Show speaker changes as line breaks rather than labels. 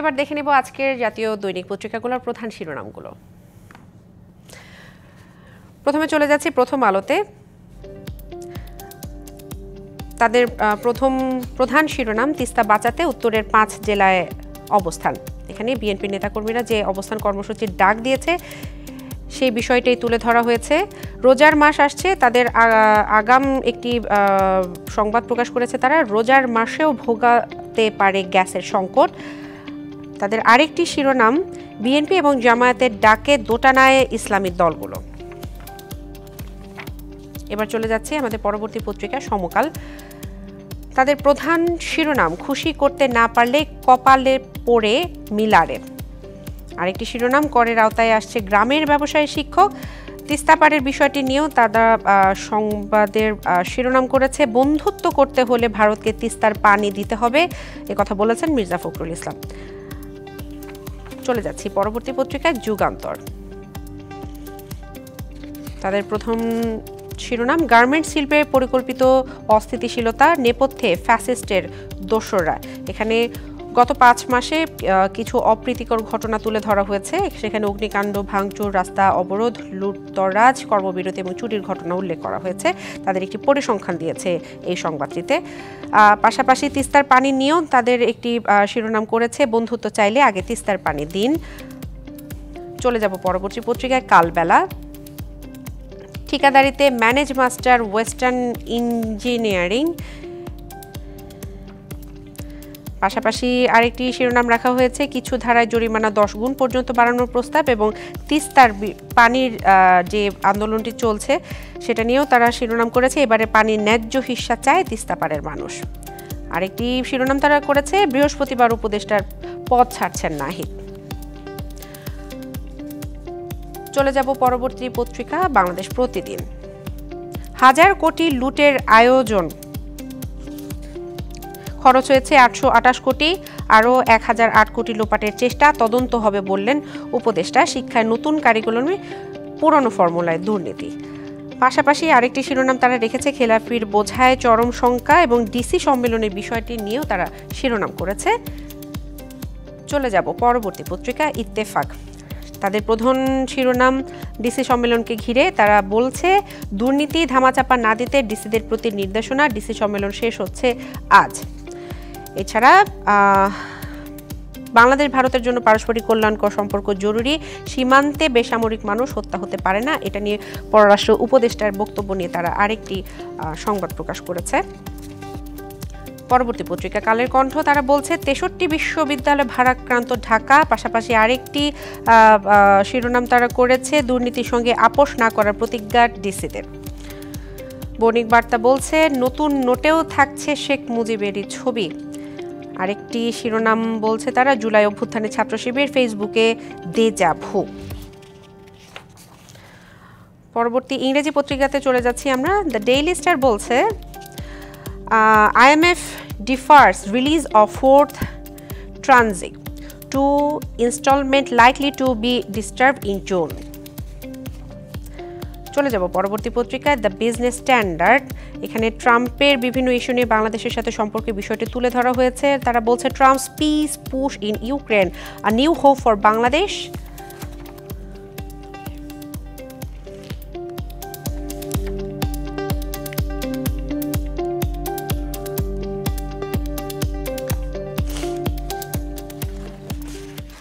এবার দেখে নেব আজকের জাতীয় দৈনিক পত্রিকাগুলোর প্রধান শিরোনামগুলো। প্রথমে চলে যাচ্ছি প্রথম আলোতে। তাদের প্রধান শিরোনাম তিস্তা বাঁচাতে উত্তরের 5 জেলায় অবস্থান। এখানে বিএনপির নেতাকর্মীরা যে অবস্থান কর্মসূচির ডাক দিয়েছে সেই বিষয়টাই তুলে ধরা হয়েছে। রোজার মাস আসছে, তাদের আগাম একটি সংবাদ প্রকাশ করেছে তারা, রোজার মাসেও ভোগাতে পারে গ্যাসের সংকট। তাদের আরেকটি শিরোনাম বিএনপি এবং জামায়াতের ডাকে দোটানায় ইসলামী দলগুলো। এবার চলে যাচ্ছে আমাদের পরবর্তী পত্রিকা সমকাল। তাদের প্রধান শিরোনাম খুশি করতে না পারলে কপালে পড়ে মিলারে। আরেকটি শিরোনাম করের আওতায় আসছে গ্রামের ব্যবসায়ী শিক্ষক। তিস্তাপাড়ের বিষয়টি নিয়েও তারা সংবাদের শিরোনাম করেছে, বন্ধুত্ব করতে হলে ভারতকে তিস্তার পানি দিতে হবে, কথা বলেছেন মির্জা ফখরুল ইসলাম। চলে যাচ্ছি পরবর্তী পত্রিকায় যুগান্তর। তাদের প্রথম শিরোনাম গার্মেন্টস শিল্পের পরিকল্পিত অস্থিতিশীলতা নেপথ্যে ফ্যাসিস্টের দোসররা। এখানে গত 5 মাসে কিছু অপ্রীতিকর ঘটনা তুলে ধরা হয়েছে। সেখানে অগ্নিকাণ্ড, ভাঙচুর, রাস্তা অবরোধ, লুটতরাজ, কর্মবিরতি এবং চুরির ঘটনা উল্লেখ করা হয়েছে। তাদের একটি পরিসংখ্যান দিয়েছে এই সংবাদটিতে। পাশাপাশি তিস্তার পানি নিয়েও তাদের একটি শিরোনাম করেছে, বন্ধুত্ব চাইলে আগে তিস্তার পানি দিন। চলে যাব পরবর্তী পত্রিকায় কালবেলা। ঠিকাদারিতে ম্যানেজ মাস্টার ওয়েস্টার্ন ইঞ্জিনিয়ারিং। পাশাপাশি আরেকটি শিরোনাম রাখা হয়েছে, কিছু ধারায় জরিমানা 10 গুণ পর্যন্ত বাড়ানোর প্রস্তাব এবং তিস্তার পানির যে আন্দোলনটি চলছে সেটা নিয়েও তারা শিরোনাম করেছে, এবারে পানির ন্যায্য হিস্সা চায় তিস্তাপাড়ের মানুষ। আরেকটি শিরোনাম তারা করেছে, বৃহস্পতিবার উপদেষ্টার পদ ছাড়ছেন নাহিদ। চলে যাব পরবর্তী পত্রিকা বাংলাদেশ প্রতিদিন। 1000 কোটি লুটের আয়োজন, খরচ হয়েছে 828 কোটি, আরও 1008 কোটি লোপাটের চেষ্টা, তদন্ত হবে বললেন উপদেষ্টা। শিক্ষায় নতুন কারিকুলামে পুরনো ফর্মুলায় দুর্নীতি। পাশাপাশি আরেকটি শিরোনাম তারা রেখেছে, খেলাফির বোঝায় চরম শঙ্কা এবং ডিসি সম্মেলনের বিষয়টি নিয়েও তারা শিরোনাম করেছে। চলে যাব পরবর্তী পত্রিকা ইত্তেফাক। তাদের প্রধান শিরোনাম ডিসি সম্মেলনকে ঘিরে। তারা বলছে, দুর্নীতি ধামাচাপা না দিতে ডিসিদের প্রতি নির্দেশনা, ডিসি সম্মেলন শেষ হচ্ছে আজ। এছাড়া বাংলাদেশ ভারতের জন্য পারস্পরিক কল্যাণকর সম্পর্ক জরুরি, সীমান্তে বেসামরিক মানুষ হত্যা হতে পারে না, এটা নিয়ে পররাষ্ট্র উপদেষ্টার বক্তব্য নিয়ে তারা আরেকটি সংবাদ প্রকাশ করেছে। পরবর্তী পত্রিকা কালের কণ্ঠ। তারা বলছে 63 বিশ্ববিদ্যালয় ভারাক্রান্ত ঢাকা। পাশাপাশি আরেকটি শিরোনাম তারা করেছে, দুর্নীতির সঙ্গে আপোষ না করার প্রতিজ্ঞা ডিসিদের। বণিক বার্তা বলছে, নতুন নোটেও থাকছে শেখ মুজিবেরই ছবি। আরেকটি শিরোনাম বলছে তারা, জুলাই অভ্যুত্থানে ছাত্র শিবির, ফেসবুকে দেজা ভু। পরবর্তী ইংরেজি পত্রিকাতে চলে যাচ্ছি আমরা। দ্য ডেইলি স্টার বলছে, IMF defers release of 4th tranche, 2 installment likely to be disturbed in June. চলে যাব পরবর্তী পত্রিকায় দ্য বিজনেস স্ট্যান্ডার্ড। এখানে ট্রাম্পের বিভিন্ন ইস্যু নিয়ে বাংলাদেশের সাথে সম্পর্কের বিষয়টি তুলে ধরা হয়েছে। তারা বলছে, Trump's piece push in Ukraine, a new hope for Bangladesh.